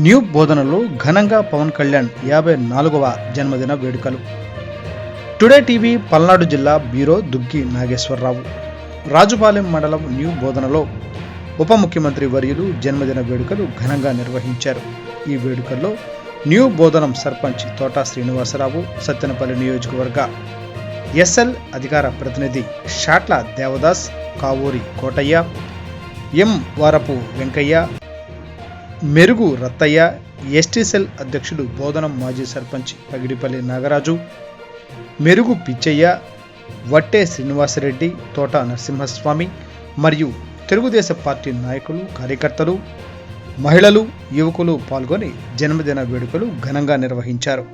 New బోధనలో ఘనంగా పవన్ కళ్యాణ్ 54వ జన్మదిన వేడుకలు. టుడే టీవీ పల్నాడు జిల్లా బ్యూరో దుగ్గి నాగేశ్వరరావు. రాజుపాలెం మండలం న్యూ బోధనలో ఉప ముఖ్యమంత్రి వర్యులు జన్మదిన వేడుకలు ఘనంగా నిర్వహించారు. ఈ వేడుకల్లో న్యూ బోధనం సర్పంచ్ తోటా శ్రీనివాసరావు, సత్తెనపల్లి నియోజకవర్గ ఎస్ఎల్ అధికార ప్రతినిధి షాట్ల దేవదాస్, కావూరి కోటయ్య, ఎం వారపు వెంకయ్య, మెరుగు రత్తయ్య, ఎస్టీసెల్ అధ్యక్షుడు బోధనం మాజీ సర్పంచ్ పగిడిపల్లి నాగరాజు, మెరుగు పిచ్చయ్య, వట్టే శ్రీనివాసరెడ్డి, తోట నరసింహస్వామి మరియు తెలుగుదేశం పార్టీ నాయకులు, కార్యకర్తలు, మహిళలు, యువకులు పాల్గొని జన్మదిన వేడుకలు ఘనంగా నిర్వహించారు.